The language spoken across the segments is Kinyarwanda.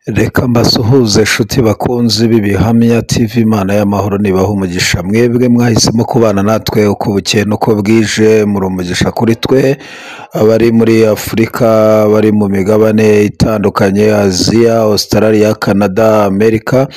Reka mbasuhuze nshuti bakunzi b'ibihamya TV. Imana y'amahoro nibaha umugisha, mwebwe mwahisemo kubana natwe uko bukeye n'uko bwije, muri umugisha kuri twe. Abari muri Afurika, bari mu migabane itandukanye, Aziya, Australia, Canada, Amerika,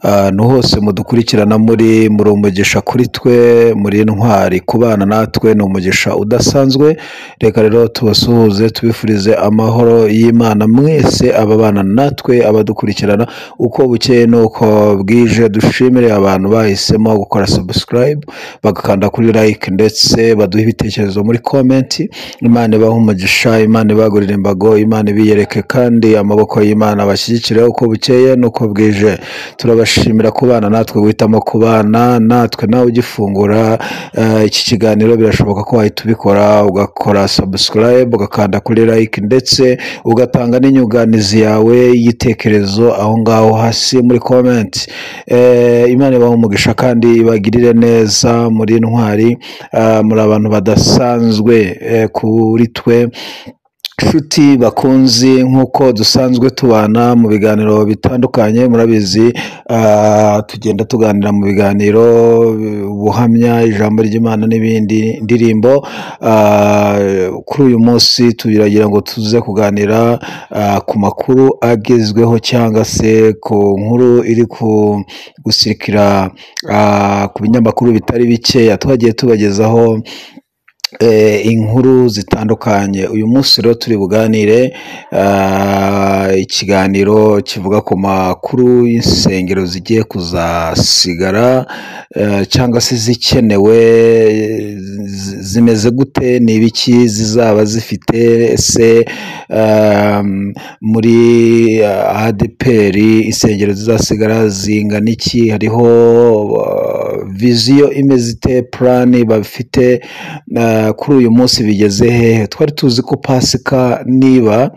ahantu hose mudukurikirana muri umugisha kuri twe, muri intwari. Kubana natwe ni umugisha udasanzwe. Reka rero tubasuhuze, tubifurize amahoro y'Imana mwese ababana natwe, abadukurikirana uko bukeye n'uko bwije. Dushimire abantu bahisemo gukora subscribe, bagakanda kuri like, ndetse baduha ibitekerezo muri comment. Imana ibahe umugisha, Imana ibagurire imbago, Imana ibiyereke, kandi amaboko y'Imana bashyigikire uko bukeye n'uko bwije. Turabashimira kubana natwe, guhitamo kubana natwe. Nawe ugifungura iki kiganiro birashoboka ko wahita ubikora, ugakora subscribe, ugakanda kuri like, ndetse ugatanga n'inyunganizi yawe y'igitekerezo aho ngaho hasi muri comment. Imana ibahe umugisha kandi ibagirire neza, muri intwari. Muri abantu badasanzwe kuri twe nshuti bakunzi, nk'uko dusanzwe tubana mu biganiro bitandukanye. Murabizi tugenda tuganira mu biganiro ubuhamya, ijambo ry'Imana n'ibindi, ndirimbo. Kuri uyu munsi turagira ngo tuze kuganira ku makuru agezweho, cyangwa se ku nkuru iri gusirikira ku binyamakuru bitari bikeya. Twagiye tubagezaho inkuru zitandukanye. Uyu munsi rero turi buganire ikiganiro kivuga ku makuru y'insengero zigiye kuzasigara, cyangwa se zikenewe. Zimeze gute? Ni ibiki zizaba zifite? Ese muri ADPR insengero zizasigara zingana iki? Hariho viziyo imeze ite? Plan bafite kuri uyu munsi bigeze hehe? Twari tuzi ko Pasika, niba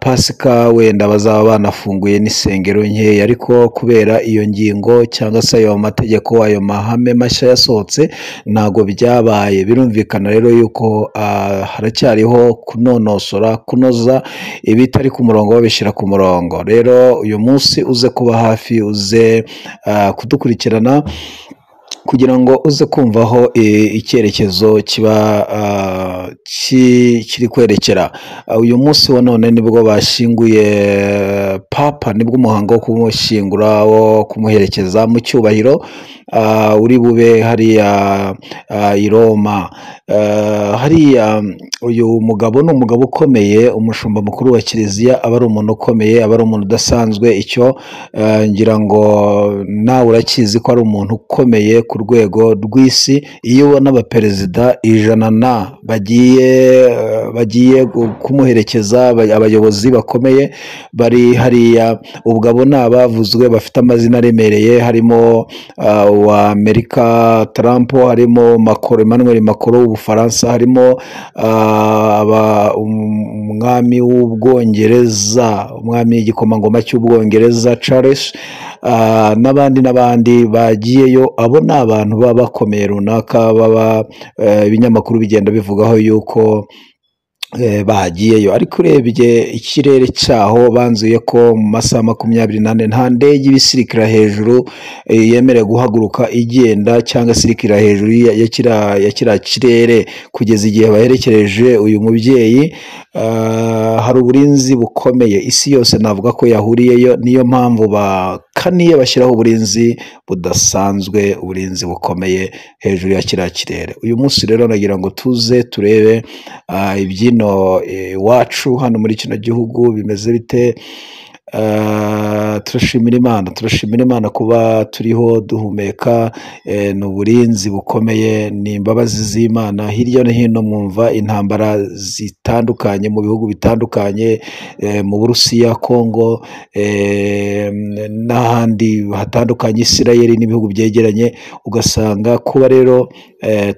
Pasika wenda bazaba banafunguye n'isengero nkeya, ariko kubera iyo ngingo cyangwa se ayo mategeko, ayo mahame mashya yasohotse, ntago byabaye. Birumvikana rero yuko haracyariho kunonosora, kunoza ibitari ku murongo babishyira ku murongo. Rero uyu munsi uze kuba hafi, uze kudukurikirana kugira ngo uze kumvaho icyerekezo kiba kiri kwerekera. Uyu munsi wa none nibwo bashyinguye Papa, nibwo umuhango wo kumushyingura, wo kumuherekeza mu cyubahiro uri bube hariya i Roma. Hariya uyu mugabo ni umugabo ukomeye, umushumba mukuru wa kiliziya. Aba ari umuntu ukomeye, aba ari umuntu udasanzwe. Icyo ngira ngo nawe urakizi ko ari umuntu ukomeye ku rwego rw'isi. Iyo ubona abaperezida 100 bagiye kumuherekeza, abayobozi bakomeye bari hariya, ubwo abo ni abavuzwe bafite amazina aremereye. Harimo wa Amerika Trump, harimo Emmanuel Macron w'Ubufaransa, harimo umwami w'Ubwongereza, umwami w'igikomangoma cy'Ubwongereza Charles, n'abandi bagiyeyo. Abo ni abantu baba bakomeye runaka, baba ibinyamakuru bigenda bivugaho yuko bagiyeyo. Ariko urebye ikirere cyaho, banzuye ko mu masaha 24 nta ndege ibisirikira hejuru yemerewe guhaguruka igenda, cyangwa sirikira hejuru ya kiriya kirere kugeza igihe baherekereje uyu mubyeyi. Hari uburinzi bukomeye, isi yose navuga ko yahuriyeyo. Niyo mpamvu bakaniye bashyiraho uburinzi budasanzwe, uburinzi bukomeye hejuru ya kiriya kirere. Uyu munsi rero nagira ngo tuze turebe ibyino iwacu hano muri kino gihugu bimeze bite. Turashimira Imana kuba turiho duhumeka. Ni uburinzi bukomeye, ni imbabazi z'Imana. Hirya no hino mwumva intambara zitandukanye mu bihugu bitandukanye, mu Burusiya, Kongo, n'ahandi hatandukanye, Isirayeli n'ibihugu byegeranye. Ugasanga kuba rero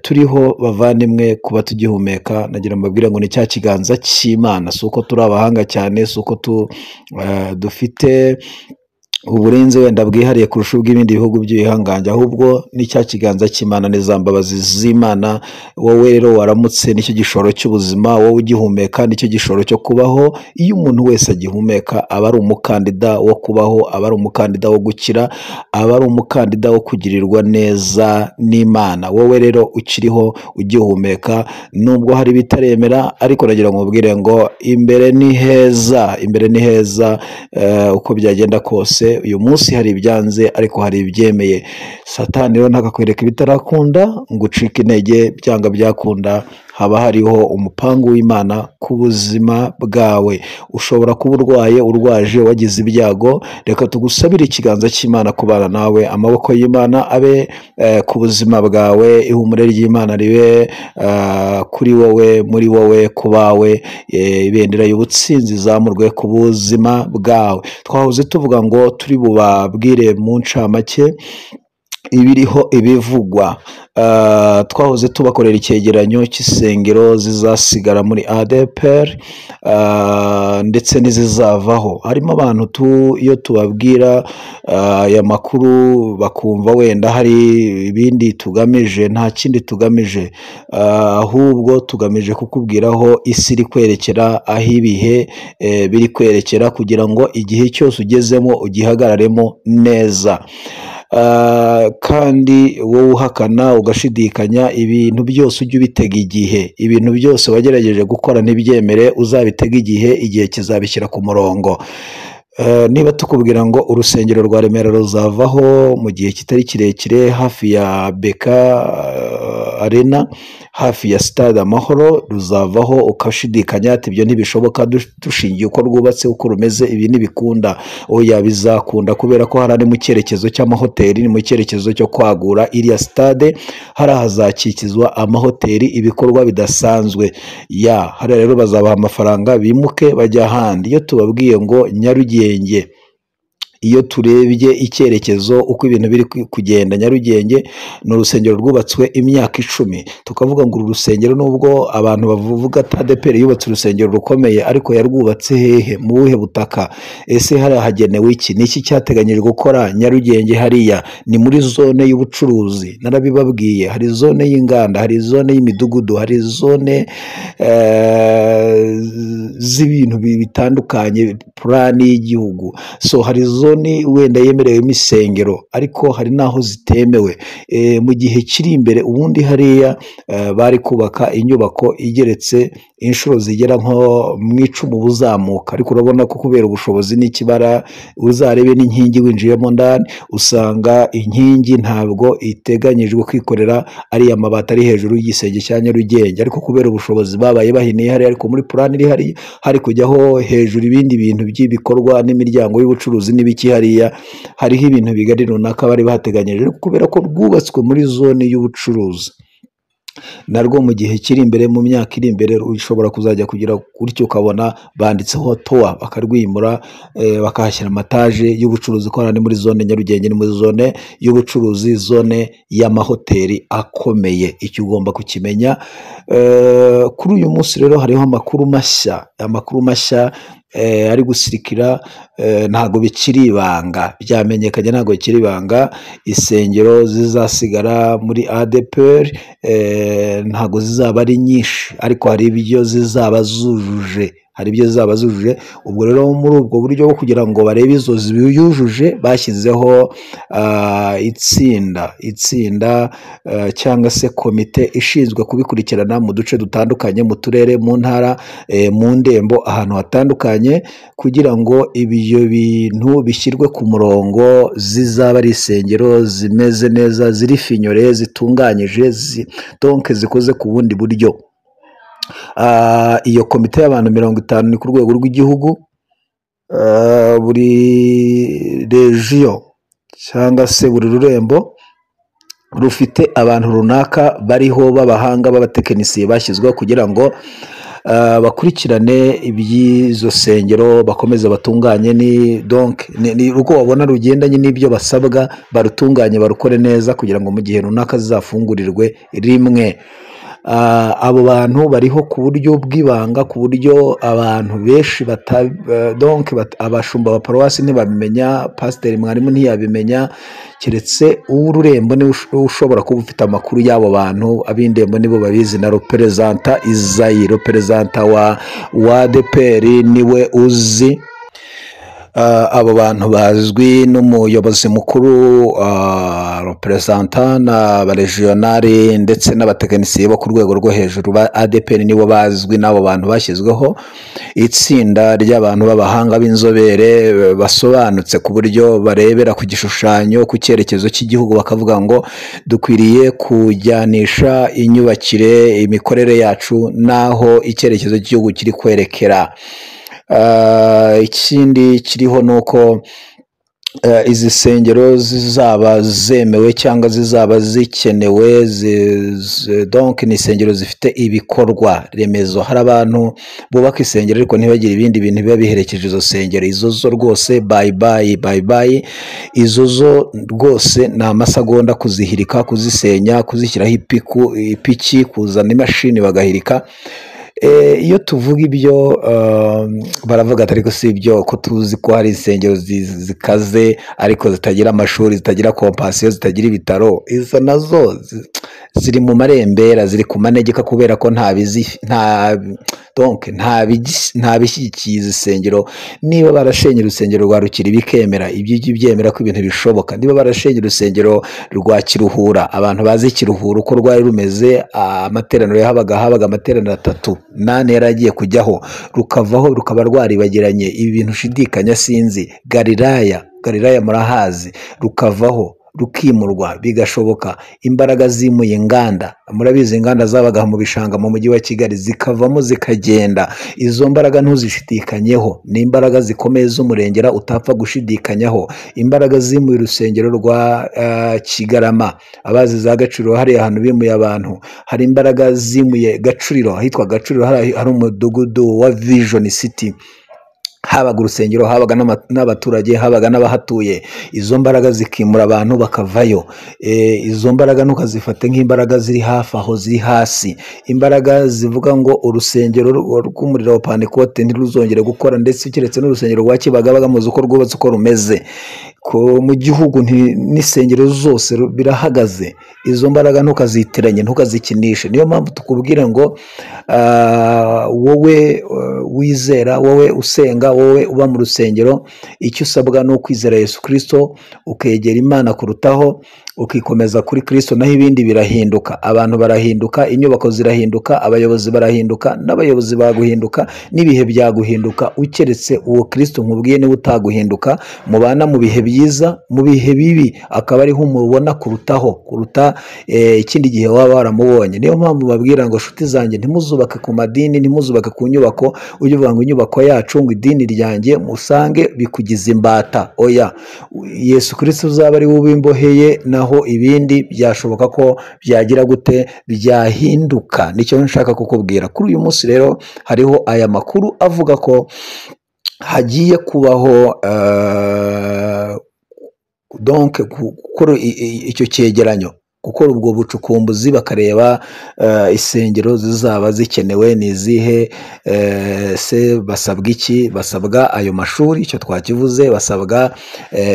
turiho bavandimwe, kuba tugihumeka, nagira mbabwira ngo ni cya kiganza cy'Imana. Si uko turi abahanga cyane, si uko dufite uburinzi wenda bwihariye kurusha ubw'ibindi bihugu by'ibihangange, ahubwo ni cya kiganza cy'Imana n'iza mbabazi z'Imana. Wowe rero waramutse nicyo gishoro cy'ubuzima, wowe ugihumeka nicyo gishoro cyo kubaho. Iyo umuntu wese agihumeka aba ari umukandida wo kubaho, aba ari umukandida wo gukira, aba ari umukandida wo kugirirwa neza n'Imana. Wowe rero ukiriho ugihumeka, nubwo hari ibitaremera, ariko nagira ngo mubwire ngo imbere ni heza, imbere ni heza. Uko byagenda kose uyu munsi hari ibyanze ariko hari ibyemeye. Satani rero ntakakwereka ibitarakunda ngo ucike intege, byanga byakunda haba hariho umupangu w'Imana ku buzima bwawe. Ushobora kuba urwaye, urwaje, wagize ibyago, reka tugusabire ikiganza cy'Imana kubana nawe, amaboko y'Imana abe ku buzima bwawe, ihumure ry'Imana ribe kuri wowe, muri wowe, ku bawe, ibendera y'ubutsinzi izamurwe ku buzima bwawe. Twahoze tuvuga ngo turi bubabwire mu ncamake ibiriho ibivugwa. Twahoze tubakorera icyegeranyo cy'isengero zizasigara muri ADEPR ndetse n'izizavaho. Harimo abantu iyo tubabwira aya makuru bakumva wenda hari ibindi tugamije. Nta kindi tugamije, ahubwo tugamije kukubwira aho isi iri kwerekera, aho ibihe biri kwerekera, kugira ngo igihe cyose ugezemo ugihagararemo neza. Kandi wowe uhakana ugashidikanya, ibintu byose ujye ubitega igihe. Ibintu byose wagerageje gukora ntibyemere, uzabitega igihe kizabishyira ku murongo. Niba tukubwira ngo urusengero rwa Remera ruzavaho mu gihe kitari kirekire, hafi ya BK Arena, hafi ya Stade Amahoro, ruzavaho, ukashidikanya ati ibyo ntibishoboka dushingiye uko rwubatse, uko rumeze, ibi ntibikunda. Oya, bizakunda, kubera ko hari mu cyerekezo cy'amahoteli, ni mu cyerekezo cyo kwagura iriya stade. hari hazakikizwa amahoteli, ibikorwa bidasanzwe. Hari rero bazabaha amafaranga bimuke bajya ahandi. Iyo tubabwiye ngo Nyarugenge, iyo turebye icyerekezo uko ibintu biri kugenda, Nyarugenge ni urusengero rwubatswe imyaka 10. Tukavuga ngo uru rusengero nubwo abantu bavuga ADEPR yubatse urusengero rukomeye, ariko yarwubatse hehe, mu buhe butaka? Ese hari hagenewe iki? Ni iki cyateganyijwe gukora Nyarugenge? Hariya ni muri zone y'ubucuruzi, narabibabwiye. Hari zone y'inganda, hari zone y'imidugudu, hari zone z'ibintu bitandukanye, plani y'igihugu. So hari zone wenda yemerewemo isengero, ariko hari naho zitemewe. Mu gihe kiri imbere ubundi hariya bari kubaka inyubako igeretse inshuro zigera nko mu 10 buzamuka, ariko urabona ko kubera ubushobozi n'ikibara, uzarebe n'inkingi winjiyemo ndani usanga inkingi ntabwo iteganyijwe kwikorera ariya mabati ari hejuru y'igisenge cya Nyarugenge, ariko kubera ubushobozi babaye bahiniye hari, ariko muri plan iri hari kujyaho hejuru ibindi bintu by'ibikorwa n'imiryango y'ubucuruzi n'ibiki. Hariya hariho ibintu bigari runaka bari bateganyije, kubera ko rwubatswe muri zone y'ubucuruzi. Narwo mu gihe kiri imbere, mu myaka iri imbere, ushobora kuzajya kugira gutyo ukabona banditseho towa, bakarwimura bakahashyira amataje y'ubucuruzi. Ko ari muri zone Nyarugenge, ni muri zone y'ubucuruzi, zone y'amahoteli akomeye. Icyo ugomba kukimenya. Kuri uyu munsi rero hariho amakuru mashya ari gusirikira. Ntago bikiri ibanga, byamenyekanye, ntago bikiri ibanga. Isengero zizasigara muri ADEPR ntago zizaba ari nyinshi, ariko hari ibyo zizaba zujuje, Ubwo rero muri ubwo buryo bwo kugira ngo barebe izo ziyujuje, bashyizeho itsinda cyangwa se komite ishinzwe kubikurikirana mu duce dutandukanye, mu turere, mu ntara, mu ndembo, ahantu hatandukanye, kugira ngo ibyo bintu bishyirwe ku murongo. Zizaba ari isengero zimeze neza, ziri finyore, zitunganyije, donc zikoze ku bundi buryo. Iyo komite y'abantu 50 ni ku rwego rw'igihugu. Buri region cyangwa se buri rurembo rufite abantu runaka bariho b'abahanga, b'abatekinisiye bashyizweho kugira ngo bakurikirane iby'izo sengero, bakomeze batunganye. Ni uko babona rugendanye n'ibyo basabwa, barutunganye, barukore neza, kugira ngo mu gihe runaka zizafungurirwe rimwe. abo bantu bariho ku buryo bw'ibanga, ku buryo abantu benshi donc abashumba ba paruwasi ntibabimenya, pasiteri mwarimu ntiyabimenya, keretse uw'ururembo niwe ushobora kuba ufite amakuru y'abo bantu. Ab'indembo nibo babizi, na reperezanta Izayi, reperezanta wa ADEPR niwe uzi. Abo bantu bazwi n'umuyobozi mukuru, reperezanta n'abaregionari ndetse n'abatekinisiye bo ku rwego rwo hejuru ba ADEPR nibo bazwi. N'abo bantu bashyizweho itsinda ry'abantu b'abahanga b'inzobere basobanutse ku buryo barebera ku gishushanyo, ku cyerekezo cy'igihugu, bakavuga ngo dukwiriye kujyanisha inyubakire, imikorere yacu n'aho icyerekezo cy'igihugu kiri kwerekera. Ikindi kiriho ni uko izi nsengero zizaba zemewe cyangwa zizaba zikenewe, donc ni insengero zifite ibikorwa remezo. Hari abantu bubaka insengero ariko ntibagire ibindi bintu biba biherekeje izo nsengero. Izo zo rwose bye bye, izo zo rwose ni amasegonda kuzihirika, kuzisenya, kuzishyiraho ipiki, kuzana imashini bagahirika. Iyo tuvuga ibyo baravuga ati ariko si ibyo ko tuzi ko hari insengero zikaze ariko zitagira amashuri, zitagira kompasiyo, zitagira ibitaro. Izo nazo ziri mu marembera, ziri ku manegeka, kubera ko nta bishyigikiye izi nsengero. Niba barashenye urusengero rwa Rukiri bikemera, ibyo byemera ko ibintu bishoboka. Niba barashenye urusengero rwa Kiruhura, abantu bazi Kiruhura uko rwari rumeze, amateraniro habaga amateraniro 3, 8 yaragiye kujyaho, rukavaho rukaba rwaribagiranye. Ibi bintu ushidikanya sinzi. Galilaya murahazi, rukavaho rukimurwa bigashoboka. Imbaraga zimuye inganda, murabizi inganda zabaga mu bishanga mu mujyi wa Kigali, zikavamo zikagenda. Izo mbaraga ntuzishidikanyeho, ni imbaraga zikomeye z'umurengera utapfa gushidikanyaho. Imbaraga zimuye urusengero rwa Kigarama, abazi za Gacuriro, hari ahantu bimuye abantu. Hari imbaraga zimuye Gacuriro, ahitwa Gacuriro hari umudugudu wa Vision City, habaga urusengero, habaga n'abaturage, habaga n'abahatuye. Izo mbaraga zikimura abantu bakavayo. Izo mbaraga ntukazifate nk'imbaraga ziri hafi aho, ziri hasi. Imbaraga zivuga ngo urusengero rw'umuriro wa Pantekote ntiruzongere gukora, ndetse keretse n'urusengero rwa Kibagabaga muzi uko rwubatse, uko rumeze mu gihugu, n'isengero zose birahagaze. Izo mbaraga ntukazitiranye, ntukazikinishe. Niyo mpamvu tukubwira ngo wowe wizera, wowe usenga, wowe uba mu rusengero, icyo usabwa ni ukwizera Yesu Kristo, ukegera Imana kurutaho, ukikomeza kuri Kristo, naho ibindi birahinduka. Abantu barahinduka, inyubako zirahinduka, abayobozi barahinduka, n'abayobozi baguhinduka, n'ibihe byaguhinduka. Ukeretse uwo Kristo nkubwiye niwe utaguhinduka. Mubana mu bihe byiza, mu bihe bibi akaba ariho umubona kuruta ikindi gihe waba waramubonye. Niyo mpamvu babwira ngo nshuti zanjye, ntimuzubake ku madini, ntimuzubake ku nyubako. Ujye uvuga ngo inyubako yacu, ngo idini ryanjye, musange bikugize imbata. Oya, Yesu Kristo uzaba ari we ubimboheye, naho ibindi byashoboka ko byagira gute, byahinduka. Nicyo nshaka kukubwira kuri uyu munsi. Rero hariho aya makuru avuga ko hagiye kubaho donc gukora icyo cyegeranyo, gukora ubwo bucukumbuzi, bakareba insengero zizaba zikenewe ni izihe, se basabwa iki? Basabwa ayo mashuri, icyo twakivuze, basabwa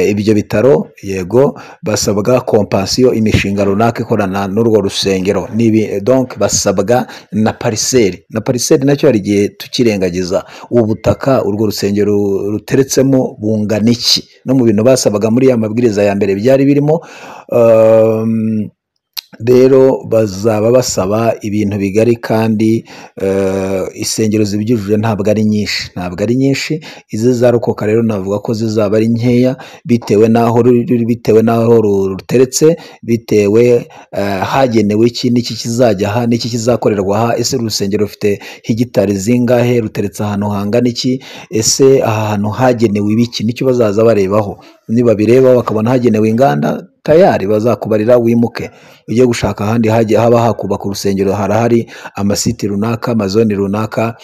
ibyo bitaro, yego, basabwa kompasiyo, imishinga runaka ikorana n'urwo rusengero, donc basabwa na pariseri. Na pariseri nacyo hari igihe tukirengagiza. Ubutaka urwo rusengero ruteretsemo bungana iki? No mu bintu basabaga muri ya mabwiriza ya mbere byari birimo. Rero bazaba basaba ibintu bigari, kandi insengero zibyujuje ntabwo ari nyinshi. Izi zarokoka rero navuga ko zizaba ari nkeya, bitewe n'aho ruteretse, bitewe hagenewe iki, n'iki kizajya aha, n'iki kizakorerwa aha. Ese urusengero rufite hegitari zingahe? Ruteretse ahantu hangana iki? Ese aha hantu hagenewe ibiki? Nicyo bazaza barebaho. Niba bireba bakabona hagenewe inganda, tayari bazakubarira wimuke ujye gushaka ahandi haba hakubaka urusengero. Harahari amasiti runaka, amazoni runaka,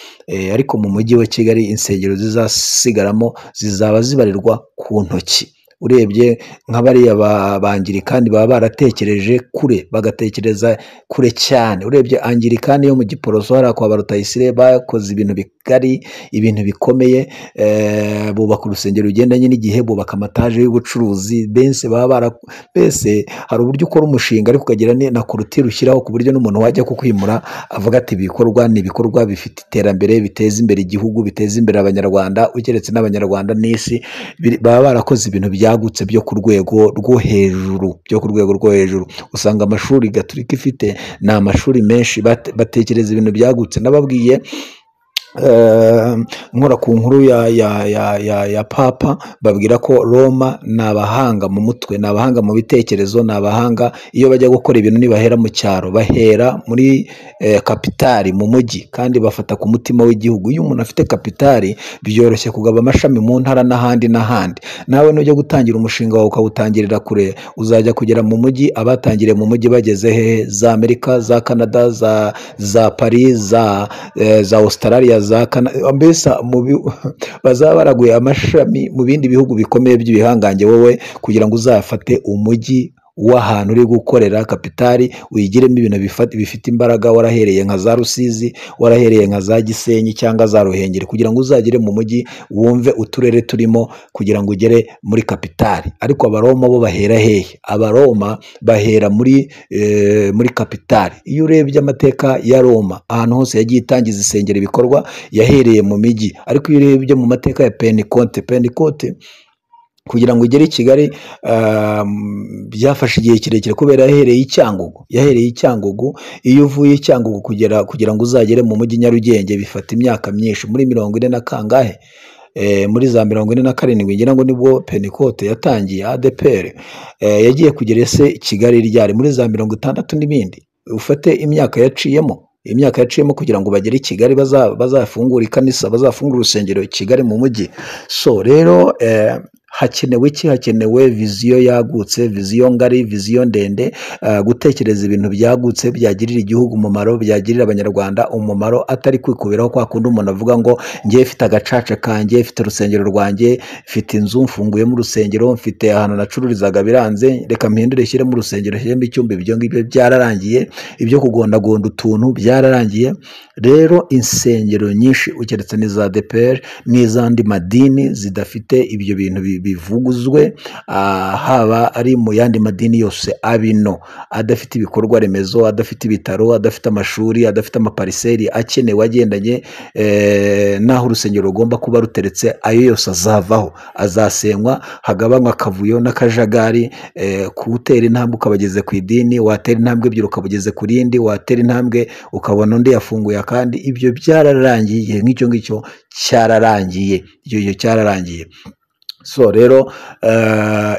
ariko mu mujyi wa Kigali insengero zizasigaramo zizaba zibarirwa ku ntoki. urebye nk'abariya bangirikani baba baratekereje kure, bagatekereza kure cyane. Urebye angirikani yo mu Giporoso hariya kwa Barutayisire bakoze ibintu bigari, ibintu bikomeye, bubaka urusengero rugendanye n'igihe, bubaka amataje y'ubucuruzi, mbese hari uburyo ukora umushinga ariko ukagira na korutire ushyiraho ku buryo n'umuntu wajya kukwimura avuga ati ibikorwa ni ibikorwa bifite iterambere, biteza imbere igihugu, biteza imbere abanyarwanda, ugeretse n'abanyarwanda n'isi. Baba barakoze ibintu byagutse byo ku rwego rwo hejuru, usanga amashuri Gatolika ifite ni amashuri menshi, batekereza ibintu byagutse. Nababwiye nkora ku nkuru ya papa, babwira ko Roma ni abahanga mu mutwe, ni abahanga mu bitekerezo, ni abahanga iyo bajya gukora ibintu ntibahera mu cyaro, bahera muri kapitali, mu mujyi, kandi bafata ku mutima w'igihugu. Iyo umuntu afite kapitali byoroshye kugaba amashami mu ntara n'ahandi. Nawe nujya gutangira umushinga wawe ukawutangirira kure, uzajya kugera mu mujyi. Abatangiriye mu mujyi bageze hehe? Za Amerika, za Canada, za Paris, za Australia, mbese bazaba baraguye amashami mu bindi bihugu bikomeye by'ibihangange, wowe kugira ngo uzafate umujyi w'ahantu uri gukorera kapitali, uyigiremo ibintu bifite imbaraga, warahereye nka za Rusizi, warahereye nka za Gisenyi cyangwa za Ruhengeri, kugira ngo uzagere mu mujyi wumve uturere turimo, kugira ngo ugere muri kapitali. Ariko Abaroma bo bahera hehe? Abaroma bahera muri kapitali. Iyo urebye amateka ya Roma, ahantu hose yagiye itangiza isengera ibikorwa, yahereye mu mijyi. Ariko iyo urebye mu mateka ya Pentecote kugira ngo ugere i Kigali byafashe igihe kirekire, kubera yahereye i Cyangugu. Iyo uvuye i Cyangugu kugira ngo uzagere mu mujyi Nyarugenge bifata imyaka myinshi, muri 40 na kangahe, muri za 47 ngira ngo nibwo Pentecote yatangiye. ADPR yagiye kugera Kigali ryari muri za 60 n'ibindi. Ufate imyaka yaciyemo kugira ngo bagere i Kigali, bazafungura ikanisa, bazafungura urusengero i Kigali mu mujyi. So rero hakenewe iki? Hakenewe viziyo yagutse, viziyo ngari, viziyo ndende, gutekereza ibintu byagutse byagirira igihugu umumaro, byagirira abanyarwanda umumaro, atari kwikubiraho kwa kundi umuntu avuga ngo ngiye mfite agacaca kanjye, mfite urusengero rwanjye, mfite inzu mfunguyemo urusengero, mfite ahantu nacururizaga biranze, reka mpindure shyiremo urusengero, shyiremo icyumba. Ibyo ngibyo byararangiye, ibyo kugondagonda utuntu byararangiye. Rero insengero nyinshi ukeretse n'iza ADPR n'izandi madini zidafite ibyo bintu bivuguzwe, haba ari mu yandi madini yose abino, adafite ibikorwa remezo, adafite ibitaro, adafite amashuri, adafite amapariseri akenewe agendanye n'aho urusengero rugomba kuba ruteretse, ayo yose azavaho, azasenywa, hagabanywa akavuyo n'akajagari. Kuwutera intambwe ukabageze ku idini, watera intambwe ebyiri ukabugeze ku rindi, watera intambwe ukabona undi yafunguye akandi. Ibyo byararangiye, nk'icyo ngicyo cyararangiye, icyo cyararangiye. So rero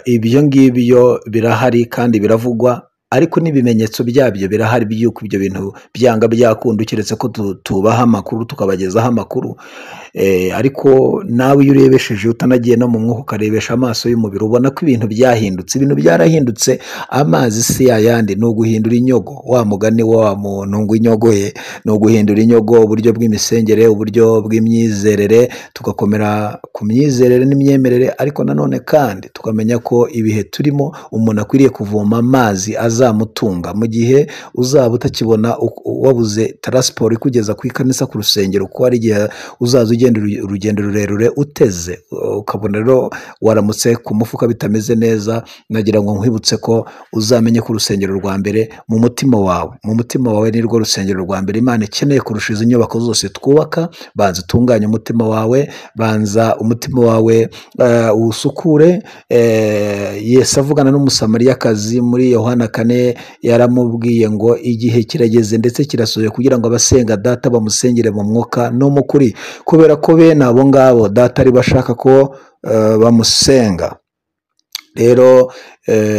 ibyo ngibyo birahari kandi biravugwa, ariko n'ibimenyetso byabyo birahari by'uko ibyo bintu byanga byakunda, keretse ko tubaha amakuru, tukabagezaho amakuru. Ariko nawe iyo urebesheje utanagiye no mu mwuka ukarebesha amaso y'umubiri, ubona ko ibintu byahindutse. Ibintu byarahindutse, amazi si yayandi, ni uguhindura inyogo. Wa mugani wa muntu ngo inyogo ye ni uguhindura inyogo, uburyo bw'imisengere, uburyo bw'imyizerere, tugakomera ku myizerere n'imyemerere. Ariko nanone kandi tukamenya ko ibihe turimo umuntu akwiriye kuvoma amazi azamutunga, mu gihe uzaba utakibona, wabuze taransiporo ikugeza ku ikanisa, ku rusengero, kuko hari igihe uzaza ugenda urugendo rurerure uteze, ukabona rero waramutse ku mufuka bitameze neza. Nagira ngo nkwibutse ko uzamenye ko urusengero rwa mbere mu mutima wawe ni rwo rusengero rwa mbere Imana ikeneye kurusha izi nyubako zose twubaka. Banza utunganye umutima wawe, banza umutima wawe usukure. Yesu avugana n'umusamariyakazi muri Yohana 4 yaramubwiye ngo igihe kirageze ndetse kirasohoye kugira ngo abasenga data bamusengere mu mwuka no mu kuri, kubera ko bene abo ngabo data ari bashaka ko bamusenga. Rero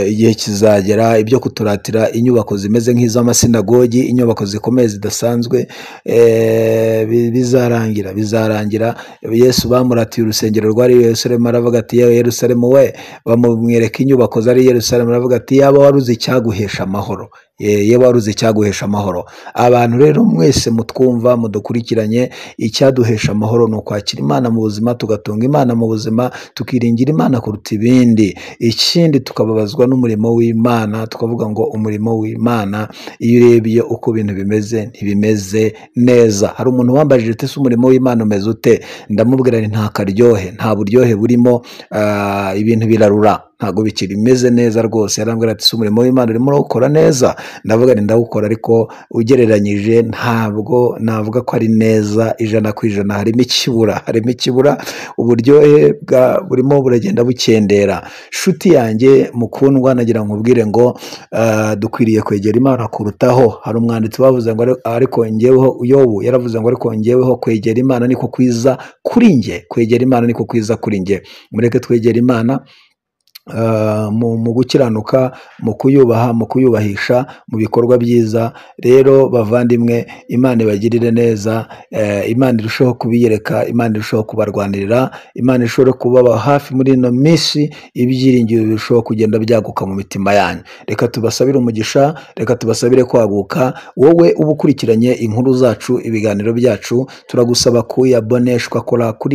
igihe kizagera ibyo kuturatira inyubako zimeze nk'iz'amasinagogi, inyubako zikomeye zidasanzwe, bizarangira. Yesu bamuratiye urusengero rwari i Yerusalemu, aravuga ati yewe Yerusalemu we, bamwereka inyubako zari i Yerusalemu, aravuga ati yaba waruzi icyaguhesha amahoro, yaba waruzi icyaguhesha amahoro. Abantu rero mwese mutwumva mudukurikiranye, icyaduhesha amahoro ni ukwakira Imana mu buzima, tugatunga Imana mu buzima, tukiringira Imana kuruta ibindi. Ikindi tukababazwa n'umurimo w'Imana, tukavuga ngo umurimo w'Imana iyo urebye uko ibintu bimeze ntibimeze neza. Hari umuntu wambajije ati ese umurimo w'Imana umeze ute? Ndamubwira nti nta karyohe, nta buryohe burimo, ibintu birarura, ntabwo bikiri bimeze neza rwose. Yarambwira ati ese umurimo w'Imana urimo urawukora neza? Ndavuga nti ndawukora, ariko ugereranyije ntabwo navuga ko ari neza ijana ku ijana, harimo ikibura, uburyohe burimo buragenda bukendera. Nshuti yanjye mukundwa, nagira nkubwire ngo dukwiriye kwegera Imana kurutaho. Hari umwanditsi wavuze ngo ariko njyeweho, Yobu yaravuze ngo ariko njyeweho kwegera Imana niko kwiza kuri njye, kwegera Imana niko kwiza kuri njye. Mureke twegera Imana mu gukiranuka, mu kuyubaha, mu kuyubahisha, mu bikorwa byiza. Rero bavandimwe, Imana ibagirire neza, Imana irushaho kubiyereka, Imana irushaho kubarwanirira, Imana ishobora kubaba hafi muri ino minsi, ibyiringiro birushaho kugenda byaguka mu mitima yanyu. Reka tubasabire umugisha, reka tubasabire kwaguka. Wowe uba ukurikiranye inkuru zacu, ibiganiro byacu, turagusaba kuyaboneshwa, kora kuri